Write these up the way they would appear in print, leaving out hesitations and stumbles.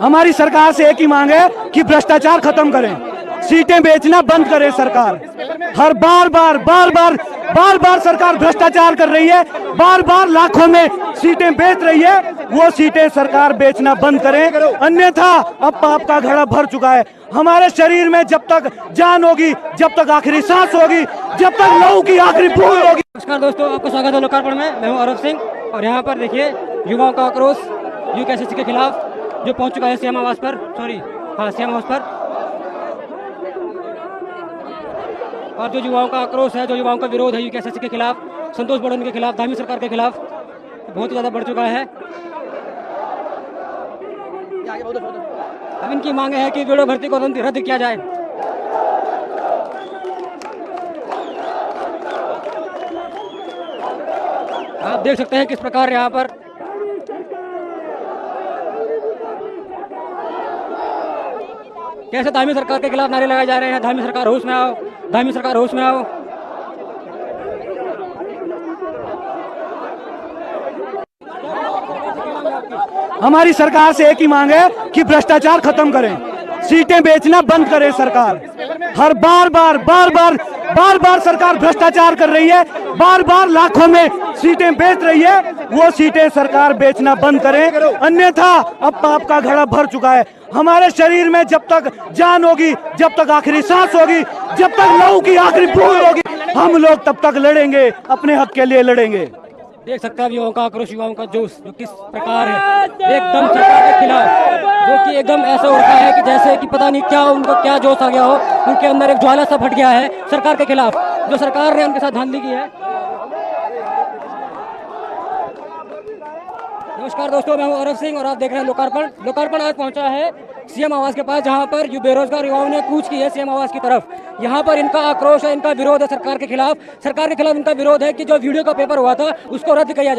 हमारी सरकार से एक ही मांग है कि भ्रष्टाचार खत्म करें, सीटें बेचना बंद करे सरकार। हर बार सरकार भ्रष्टाचार कर रही है, बार लाखों में सीटें बेच रही है। वो सीटें सरकार बेचना बंद करें, अन्यथा अब पाप का घड़ा भर चुका है। हमारे शरीर में जब तक जान होगी, जब तक आखिरी सांस होगी, जब तक लहू की आखिरी बूंद होगी। नमस्कार दोस्तों, आपका स्वागत है लोकार्पण में। मैं हूं अरब सिंह और यहाँ पर देखिए युवाओं का आक्रोश यूकेएसएससी के खिलाफ जो पहुंच चुका है सीएम आवास पर, सीएम हाउस पर। और जो युवाओं का आक्रोश है, जो युवाओं का विरोध है यूकेएसएससी के खिलाफ, संतोष बड़ोनी के खिलाफ, धामी सरकार के खिलाफ बहुत ही ज़्यादा बढ़ चुका है। अब इनकी मांग है कि वीडियो भर्ती को रद्द किया जाए। आप देख सकते हैं किस प्रकार यहाँ पर कैसे धामी सरकार के खिलाफ नारे लगाए जा रहे हैं। धामी सरकार होश में आओ, धामी सरकार होश में आओ। हमारी सरकार से एक ही मांग है कि भ्रष्टाचार खत्म करें, सीटें बेचना बंद करे सरकार। हर बार सरकार भ्रष्टाचार कर रही है, बार लाखों में सीटें बेच रही है। वो सीटें सरकार बेचना बंद करे, अन्यथा अब पाप का घड़ा भर चुका है। हमारे शरीर में जब तक जान होगी, जब तक आखिरी सांस होगी, जब तक लहू की आखिरी बूंद होगी, हम लोग तब तक लड़ेंगे, अपने हक के लिए लड़ेंगे। देख सकते हैं युवाओं का आक्रोश, युवाओं का जोश जो किस प्रकार है एकदम सरकार के खिलाफ, जो कि एकदम ऐसा हो रहा है कि जैसे कि पता नहीं क्या उनको क्या जोश आ गया हो, उनके अंदर एक ज्वाला सा फट गया है सरकार के खिलाफ, जो सरकार ने उनके साथ धांधली की है। नमस्कार दोस्तों, मैं हूं अरब सिंह और आप देख रहे हैं लोकार्पण। लोकार्पण आज पहुंचा है सीएम आवास के पास, जहां पर बेरोजगार युवाओं ने कूच की है सीएम आवास की तरफ। यहां पर इनका आक्रोश है, इनका विरोध है सरकार के खिलाफ। सरकार के खिलाफ इनका विरोध है कि जो वीडियो का पेपर हुआ था उसको रद्द किया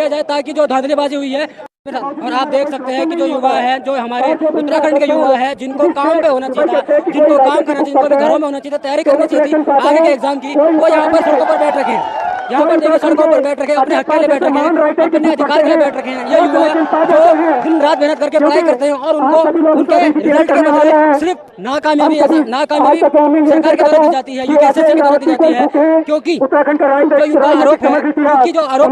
जाए, ताकि जो धांधलीबाजी हुई है। और आप देख सकते हैं कि जो युवा है, जो हमारे उत्तराखंड के युवा है, जिनको काम पे होना चाहिए था, जिनको काम करना चाहिए, जिनको घरों में होना चाहिए था, तैयारी करनी चाहिए थी आगे के एग्जाम की, वो यहाँ पर सड़कों पर बैठ रखे हैं। यहाँ पर देखिए सड़कों पर बैठ रखे, अपने हक के लिए बैठ रखे हैं, अपने अधिकार के लिए बैठ रखे हैं। ये युवा जो दिन रात मेहनत करके पढ़ाई करते हैं और उनको उनके रिजल्ट के बदले सिर्फ नाकामयाबी सरकार की तरफ दी जाती है, यूकेएसएससी की तरफ दी जाती है। क्योंकि जो इनका आरोप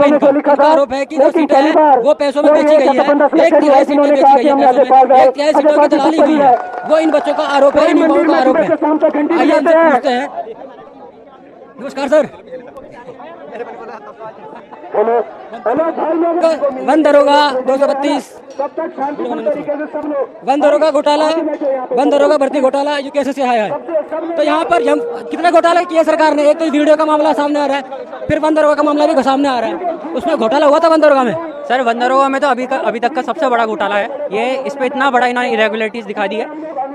है, इनका आरोप है कि जो सीटें हैं वो पैसों में बेची गई है, 1/3 सीटें बेची गई है पैसों में, 1/3 सीटों की दलाली हुई है। वो इन बच्चों का आरोप है, इन युवाओं का आरोप है। आइए इनसे पूछते हैं। नमस्कार सर। वन दरोगा 232, वन दरोगा घोटाला, वन दरोगा भर्ती घोटाला यूकेएसएससी आया है। तो यहाँ पर कितने घोटाले किए सरकार ने? एक तो वीडियो का मामला सामने आ रहा है, फिर वन दरोगा का मामला भी सामने आ रहा है। उसमें घोटाला हुआ था वन दरोगा में? सर वन दरोगा में तो अभी तक का सबसे बड़ा घोटाला है ये। इस पे इतना बड़ा इन्होंने इरेगुलरिटीज दिखा दी है।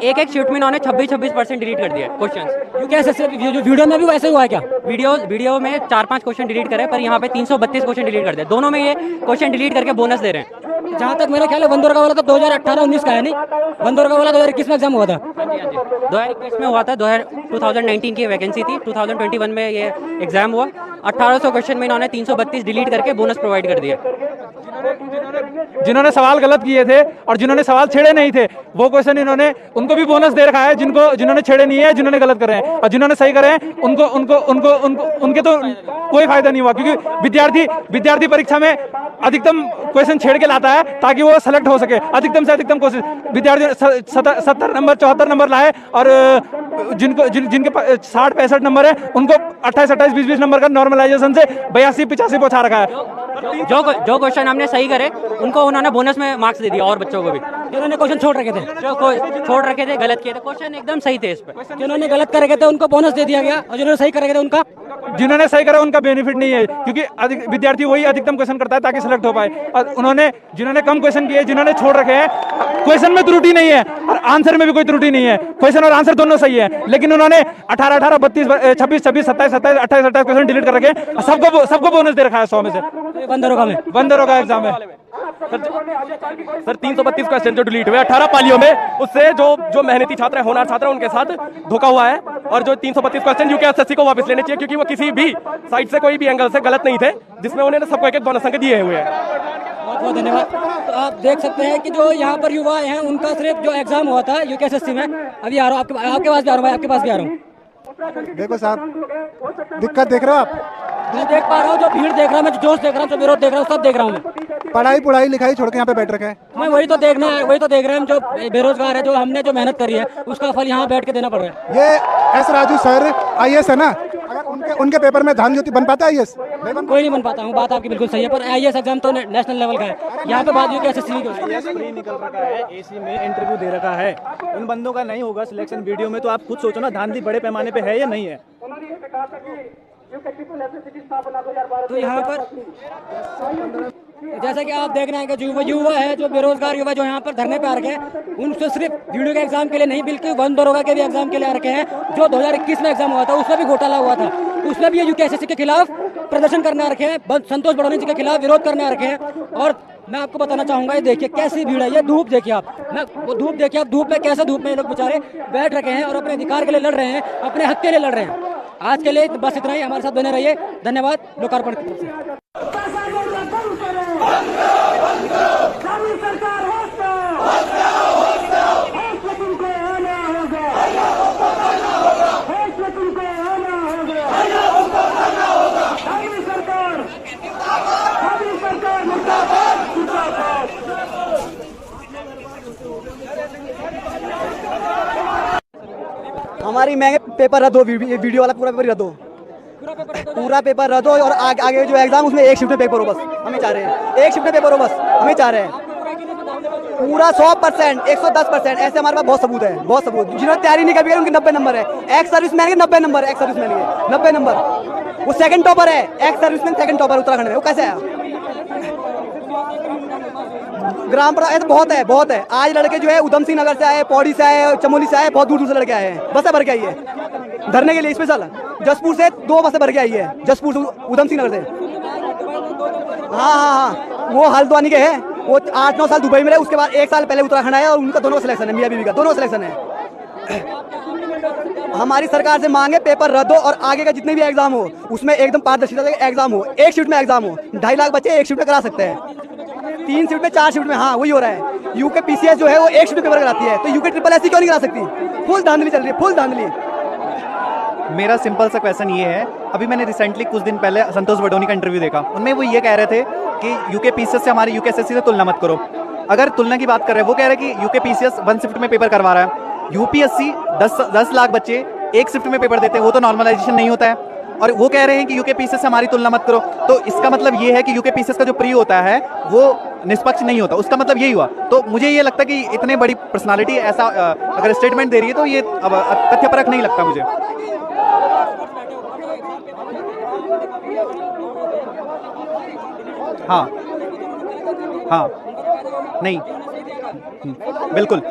एक शीट में इन्होंने 26% डिलीट कर दिया क्वेश्चन। यूकेएसएससी वीडियो में भी वैसे हुआ है क्या? वीडियो में 4-5 क्वेश्चन डिलीट करे, पर यहाँ पे 332 क्वेश्चन डिलीट कर दिया। दोनों में ये क्वेश्चन डिलीट करके बोनस दे रहे हैं। जहाँ तक मेरा ख्याल है वन दरोगा वाला तो 2018-19 का है, नहीं? वन दरोगा वाला 2021 में एग्जाम हुआ था। 2021 में हुआ था, 2019 की वैकेंसी थी, 2021 में ये एग्जाम हुआ। 1800 क्वेश्चन में इन्होंने 332 डिलीट करके बोनस प्रोवाइड कर दिया। जिन्होंने सवाल गलत किए थे और जिन्होंने सवाल छेड़े नहीं थे, वो क्वेश्चन इन्होंने उनको भी बोनस दे रखा है। जिन्होंने छेड़े नहीं है, जिन्होंने गलत करे हैं, और जिन्होंने सही करे हैं उनके तो कोई फायदा नहीं हुआ। क्योंकि विद्यार्थी परीक्षा में अधिकतम क्वेश्चन छेड़ के लाता है ताकि वो सेलेक्ट हो सके। अधिकतम से अधिकतम कोशिश विद्यार्थी 70 नंबर 74 नंबर लाए, और जिनके 60-65 नंबर है उनको 28, 28, 20 नंबर का नॉर्मलाइजेशन से 82-85 पहुंचा रखा है। जो क्वेश्चन हमने सही करे उनको उन्होंने बोनस में मार्क्स दे दिया, और बच्चों को भी जिन्होंने क्वेश्चन छोड़ रखे थे, गलत किए थे, क्वेश्चन एकदम सही थे। इस पे जिन्होंने गलत कर रखे थे उनको बोनस दे दिया गया, और जिन्होंने सही कर रखे थे उनका जिन्होंने सही करा उनका बेनिफिट नहीं है, क्योंकि विद्यार्थी वही अधिकतम क्वेश्चन करता है ताकि सिलेक्ट हो पाए। और जिन्होंने कम क्वेश्चन किए, जिन्होंने छोड़ रखे हैं, क्वेश्चन में त्रुटि नहीं है और आंसर में भी कोई त्रुटि नहीं है, क्वेश्चन और आंसर दोनों सही है, लेकिन उन्होंने 18, 32, 26, 27, 27, 28 क्वेश्चन डिलीट कर रखे। सबको बोनस दे रखा है 100 में से। वन दरोगा एग्जाम है सर 332 क्वेश्चन जो डिलीट हुए 18 पालियों में, उससे जो मेहनती छात्र हैं, होनहार छात्र हैं, उनके साथ धोखा हुआ है। और जो 332 क्वेश्चन यूकेएसएससी को वापस लेने चाहिए, क्योंकि वो किसी भी साइड से कोई भी एंगल से गलत नहीं थे, जिसमें उन्होंने सबको एक-एक बोनस अंक दिए हुए हैं। बहुत बहुत धन्यवाद। तो आप देख सकते हैं कि जो यहाँ पर युवा हैं उनका सिर्फ जो एग्जाम हुआ था यूकेएसएससी में, अभी आ रहा हूँ आपके पास भी आ रहा हूँ, आपके पास भी आ रहा हूँ। देखो साहब, दिक्कत देख रहे हो आप? मैं देख पा रहा हूँ, जो भीड़ देख रहा हूँ, मैं जो जोश देख रहा हूँ, जो विरोध देख रहा हूँ, सब देख रहा हूँ मैं। पढ़ाई लिखाई छोड़ के यहाँ पे बैठ रखे हैं। मैं वही तो देखना है, वही तो देख रहे हैं। जो बेरोजगार है, जो हमने जो मेहनत करी है, उसका फल यहाँ बैठ के देना पड़ रहा है। ये एस राजू सर आईएएस है ना, अगर उनके पेपर में धान ज्योति बन पाता है आईएएस? कोई नहीं बन पाता हूँ, बात आपकी बिल्कुल सही है, पर आईएएस एग्जाम तो नेशनल लेवल का है, यहाँ पे बात यूकेएसएससी की होती है। फ्री निकल रखा है, एसी में इंटरव्यू दे रखा है, उन बंदों का नहीं होगा सिलेक्शन वीडियो में, तो आप खुद सोचो ना धांधली बड़े पैमाने पे है या नहीं है। तो यहाँ पर जैसा कि आप देख रहे हैं कि जो युवा है, जो बेरोजगार युवा जो यहाँ पर धरने पे आ रखे हैं, उनसे सिर्फ वीडियो के एग्जाम के लिए नहीं, बल्कि वन दरोगा के भी एग्जाम के लिए आ रखे हैं। जो 2021 में एग्जाम हुआ था उसमें भी घोटाला हुआ था, उसमें भी ये यूकेएसएससी के खिलाफ प्रदर्शन करने आ रखे हैं, संतोष बड़ौनी जी के खिलाफ विरोध करने आ रखे हैं। और मैं आपको बताना चाहूंगा, ये देखिए कैसी भीड़ है, ये धूप देखिए आप, वो धूप देखिए आप, धूप में कैसे धूप में ये लोग बेचारे बैठ रखे हैं और अपने अधिकार के लिए लड़ रहे हैं, अपने हक के लिए लड़ रहे हैं। आज के लिए बस इतना ही, हमारे साथ बने रहिए। धन्यवाद। लोकार्पण की तरफ से। हमारी महंगे पेपर रद्द हो, वीडियो वाला पूरा पेपर रद्द हो, पूरा पेपर रद्द हो और आगे जो एग्जाम उसमें एक शिफ्ट में पेपर हो, बस हमें चाह रहे हैं एक शिफ्ट में पेपर हो, बस हमें चाह रहे हैं पूरा 100%, 110%। ऐसे हमारे पास बहुत सबूत है, बहुत सबूत। जिन्होंने तैयारी नहीं करी उनके 90 नंबर है, एक्स सर्विसमैन के 90 नंबर, एक्स सर्विसमैन के 90 नंबर। वो सेकंड टॉपर है, ex serviceman second topper Uttarakhand में, वो कैसे है? ग्राम प्रधान तो बहुत है, बहुत है। आज लड़के जो है उधम सिंह नगर से आए, पौड़ी से आए, चमोली से आए, बहुत दूर दूर से लड़के आए हैं, बसें भर के आई है धरने के लिए स्पेशल। जसपुर से 2 बसें भर के आई है, जसपुर से उधम सिंह नगर से। हाँ, वो हल्द्वानी के हैं, वो 8-9 साल दुबई में रहे, उसके बाद 1 साल पहले उत्तराखंड आया और उनका दोनों सिलेक्शन है, मियां बीवी का दोनों सिलेक्शन है। हमारी सरकार से मांगे पेपर रद्द हो और आगे का जितने भी एग्जाम हो उसमें एकदम पारदर्शिता से एग्जाम हो, एक शिफ्ट में एग्जाम हो। 2.5 लाख बच्चे एक शिफ्ट में करा सकते हैं, 3 शिफ्ट में 4 शिफ्ट में, हाँ वही हो रहा है। यूके पीसीएस जो है वो एक शिफ्ट में पेपर कराती है, तो यूके ट्रिपल एससी क्यों नहीं करा सकती? फुल धांधली चल रही है, फुल धांधली। मेरा सिंपल सा क्वेश्चन ये है, अभी मैंने रिसेंटली कुछ दिन पहले संतोष बडोनी का इंटरव्यू देखा, उनमें वो ये कह रहे थे कि यूके पीसीएस से हमारे यूकेएसएससी से तुलना मत करो। अगर तुलना की बात कर रहे हैं, वो कह रहे हैं कि यूके पीसीएस 1 शिफ्ट में पेपर करवा रहा है, यूपीएससी 10 लाख बच्चे एक शिफ्ट में पेपर देते हैं, वो तो नॉर्मलाइजेशन नहीं होता है। और वो कह रहे हैं कि यूके पीसीएस से हमारी तुलना मत करो, तो इसका मतलब ये है कि यूके पीसीएस का जो प्री होता है वो निष्पक्ष नहीं होता, उसका मतलब यही हुआ। तो मुझे ये लगता है कि इतने बड़ी पर्सनालिटी ऐसा अगर स्टेटमेंट दे रही है तो ये अब तथ्यपरक नहीं लगता मुझे। हाँ हाँ, नहीं बिल्कुल।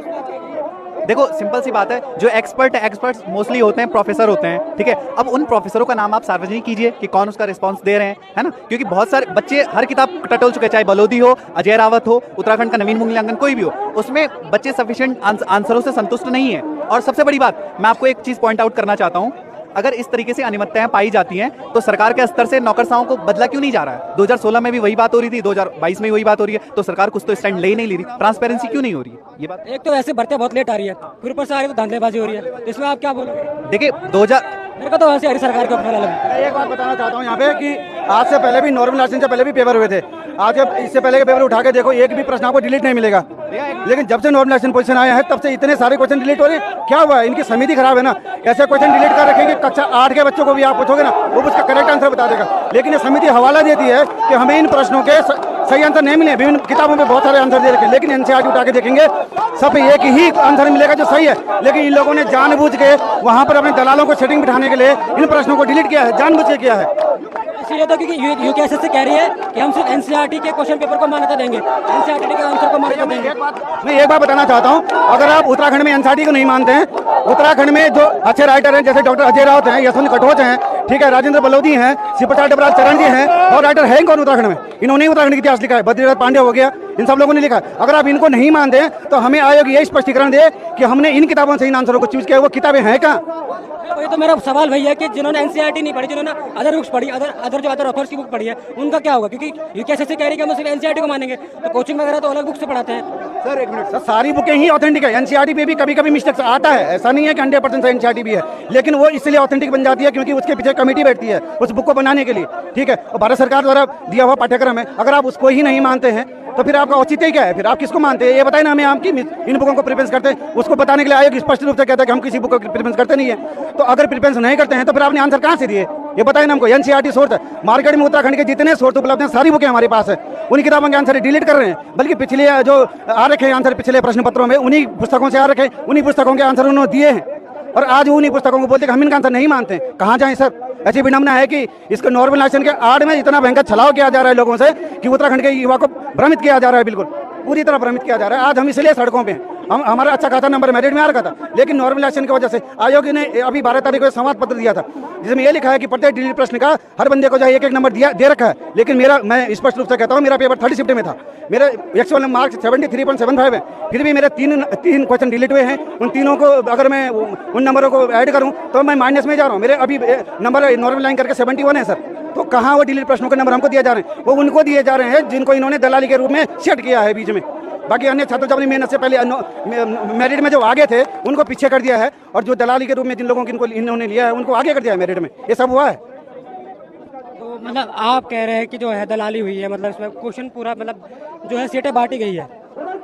देखो सिंपल सी बात है, जो एक्सपर्ट्स मोस्टली होते हैं प्रोफेसर होते हैं, ठीक है। अब उन प्रोफेसरों का नाम आप सार्वजनिक कीजिए कि कौन उसका रिस्पांस दे रहे हैं, है ना, क्योंकि बहुत सारे बच्चे हर किताब टटोल चुके, चाहे बलोदी हो, अजय रावत हो, उत्तराखंड का नवीन मूल्यांकन कोई भी हो, उसमें बच्चे सफिशिएंट आंसरों से संतुष्ट नहीं है। और सबसे बड़ी बात, मैं आपको एक चीज पॉइंट आउट करना चाहता हूँ, अगर इस तरीके से अनियमितताएं पाई जाती हैं तो सरकार के स्तर से नौकरशाहों को बदला क्यों नहीं जा रहा है? 2016 में भी वही बात हो रही थी, 2022 में वही बात हो रही है, तो सरकार कुछ तो स्टैंड ले ही नहीं ले रही, ट्रांसपेरेंसी क्यों नहीं हो रही है? ये बात एक तो ऐसे भर्तियां बहुत लेट आ रही है, फिर ऊपर से आ रही है तो धांधलेबाजी हो रही है, इसमें आप क्या बोलोगे? देखिए 2000 मेरे को तो वैसे हरी सरकार के ऊपर लगा। मैं एक बात बताना चाहता हूँ यहाँ पे कि आज से पहले भी नॉर्मलाइजेशन से पहले भी पेपर हुए थे, आज इससे पहले के पेपर उठा के देखो, एक भी प्रश्न आपको डिलीट नहीं मिलेगा। लेकिन जब से नॉर्मलाइजेशन पोजीशन आया है तब से इतने सारे क्वेश्चन डिलीट हो रहे हैं। क्या हुआ है? इनकी समिति खराब है ना, ऐसे क्वेश्चन डिलीट कर रखेंगे, कक्षा 8 के बच्चों को भी आप पूछोगे ना वो उसका करेक्ट आंसर बता देगा, लेकिन ये समिति हवाला देती है कि हमें इन प्रश्नों के सही आंसर नहीं मिले। विभिन्न किताबों में बहुत सारे आंसर दे रखे, लेकिन एनसीईआरटी उठा के देखेंगे सब एक ही आंसर मिलेगा जो सही है, लेकिन इन लोगों ने जानबूझ के वहाँ पर अपने दलालों को सेटिंग बिठाने के लिए इन प्रश्नों को डिलीट किया है, जानबूझ के किया है। इसीलिए तो क्योंकि यूकेएसएससी कह रही है कि हम सिर्फ एनसीईआरटी के क्वेश्चन पेपर को मान्यता देंगे, एनसीईआरटी के आंसर को मान्यता देंगे। मैं एक बात बताना चाहता हूँ, अगर आप उत्तराखंड में एनसीईआरटी को नहीं मानते हैं, उत्तराखंड में जो अच्छे राइटर हैं जैसे डॉक्टर अजय रावत हैं, यशवंत कटोच हैं, ठीक है, राजेंद्र बलोदी हैं, शिवप्रसाद डबराल चरण जी हैं, और राइटर हैं कौन उत्तराखंड में? इन्होंने उत्तराखंड का इतिहास लिखा है, बद्रीनाथ पांडे हो गया, इन सब लोगों ने लिखा है। अगर आप इनको नहीं मानते हैं तो हमें आयोग ये स्पष्टीकरण दे कि हमने इन किताबों से इन आंसरों को चूज किया, वो किताबें हैं कहाँ? ये तो मेरा सवाल वही है कि जिन्होंने एनसीईआरटी नहीं पढ़ी, जिन्होंने अदर बुक्स पढ़ी, अदर ऑथर्स की बुक पढ़ी है, उनका क्या होगा? क्योंकि यूकेएसएससी कह रही है कि हम सिर्फ एनसीईआरटी को मानेंगे, तो कोचिंग वगैरह तो अलग बुक से पढ़ाते हैं। सर एक मिनट सर, सारी बुकें ही ऑथेंटिक है। एनसीईआरटी पे भी कभी कभी मिस्टेक्स आता है, ऐसा नहीं है कि 100% एनसीईआरटी भी है, लेकिन वो इसलिए ऑथेंटिक बन जाती है क्योंकि उसके पीछे कमेटी बैठती है उस बुक को बनाने के लिए, ठीक है। और भारत सरकार द्वारा दिया हुआ पाठ्यक्रम है, अगर आप उसको ही नहीं मानते हैं तो फिर आपका औचित्य क्या है? फिर आप किसको मानते हैं? ये बताए ना हमें, हम की इन बुकों को प्रिफरेंस करते हैं, उसको बताने के लिए आयोग स्पष्ट रूप से कहता है कि हम किसी बुक को प्रिफरेंस करते नहीं है। तो अगर प्रिफरेंस नहीं करते हैं तो फिर आपने आंसर कहाँ से दिए? ये बताए ना हमको। एनसीईआरटी सोर्स है, मार्केट में उत्तराखंड के जितने सोर्स उपलब्ध हैं सारी बुकें हमारे पास है, उन्हीं किताबों के आंसर डिलीट कर रहे हैं। बल्कि पिछले जो आ रखे हैं आंसर पिछले प्रश्न पत्रों में, उन्हीं पुस्तकों से आ रखे, उन्हीं पुस्तकों के आंसर उन्होंने दिए हैं, और आज उन्हीं पुस्तकों को बोलते हैं कि हम इनका आंसर नहीं मानते। कहाँ जाएं सर? ऐसी विडंबना है कि इसको नॉर्मलाइजेशन के आड़ में इतना भयंकर छलाव किया जा रहा है लोगों से कि उत्तराखंड के युवा को भ्रमित किया जा रहा है, बिल्कुल पूरी तरह भ्रमित किया जा रहा है। आज हम इसलिए सड़कों पे हैं, हमारा अच्छा खासा नंबर मेरिट में आ रखा था, लेकिन नॉर्मलाइजेशन की वजह से आयोग ने अभी 12 तारीख को संवाद पत्र दिया था जिसमें ये लिखा है कि प्रत्येक डिलीट प्रश्न का हर बंदे को जो एक नंबर दे रखा है। लेकिन मैं स्पष्ट रूप से कहता हूँ, मेरा पेपर 30 शिफ्ट में था, मेरे एक्चुअल मार्क्स 73.75 है, फिर भी मेरे तीन क्वेश्चन डिलीट हुए हैं। उन तीनों को अगर मैं उन नंबरों को ऐड करूँ तो मैं माइनस में जा रहा हूँ। मेरे अभी नंबर नॉर्मल लाइन करके 71 है सर। तो कहाँ वो डिलीट प्रश्नों के नंबर हमको दिए जा रहे हैं? वो उनको दिए जा रहे हैं जिनको इन्होंने दलाली के रूप में सेट किया है बीच में। बाकी अन्य छात्र जो अपनी मेहनत से पहले मेरिट में जो आगे थे उनको पीछे कर दिया है, और जो दलाली के रूप में जिन लोगों को इन्होंने लिया है उनको आगे कर दिया है मेरिट में। ये सब हुआ है। तो मतलब आप कह रहे हैं कि जो है दलाली हुई है, मतलब इसमें क्वेश्चन पूरा मतलब जो है सीटें बांटी गई है,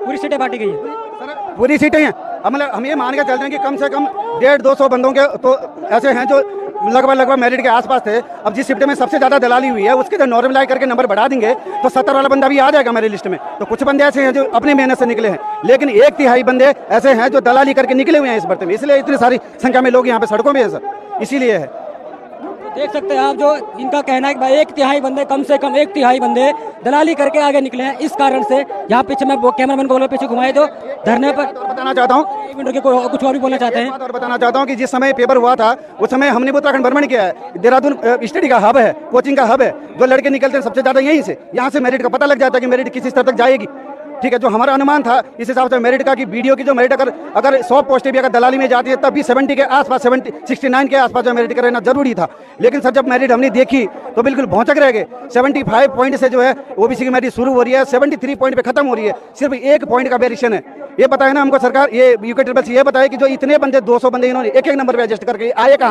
पूरी सीटें बांटी गई है सर, पूरी सीटें हैं। अब मतलब हम ये मान के चलते हैं कि कम से कम 150-200 बंदों के तो ऐसे हैं जो लगभग मेरिट के आसपास थे। अब जिस शिफ्ट में सबसे ज़्यादा दलाली हुई है उसके जो नॉर्मलाइज करके नंबर बढ़ा देंगे तो 70 वाला बंदा भी आ जाएगा मेरी लिस्ट में। तो कुछ बंदे ऐसे हैं जो अपनी मेहनत से निकले हैं, लेकिन 1/3 बंदे ऐसे हैं जो दलाली करके निकले हुए हैं इस भर्ती में, इसलिए इतनी सारी संख्या में लोग यहाँ पे सड़कों में हैं सर, इसीलिए है। देख सकते हैं आप, जो इनका कहना है कि भाई 1/3 बंदे, कम से कम 1/3 बंदे दलाली करके आगे निकले हैं। इस कारण से यहाँ पीछे मैं कैमरामैन को बोला पीछे घुमाए तो धरने पर बताना चाहता हूँ, कुछ और भी बोलना चाहते हैं और बताना चाहता हूँ कि जिस समय पेपर हुआ था उस समय हमने उत्तराखंड भ्रमण किया है। देहरादून स्टडी का हब है, कोचिंग का हब है, जो लड़के निकलते हैं सबसे ज्यादा यहीं से। यहाँ से मेरिट का पता लग जाता है कि मेरिट किस स्तर तक जाएगी, ठीक है। जो हमारा अनुमान था इस हिसाब से मेरिट का कि वीडियो की जो मेरिट अगर 100 पोस्टें भी अगर दलाली में जाती है तब भी 70 के आसपास 69 के आसपास जो मेरिट का रहना जरूरी था। लेकिन सर जब मेरिट हमने देखी तो बिल्कुल भौचक रह गए। 75 पॉइंट से जो है ओबीसी की मेरिट शुरू हो रही है, 73 पॉइंट पे खत्म हो रही है, सिर्फ 1 पॉइंट का वेरिएशन है। ये बताए ना हमको सरकार, ये यूके ट्रिपल सी ये बताए कि जो इतने बंदे 200 बंदे इन्होंने एक नंबर पे एडजस्ट करके आए कहाँ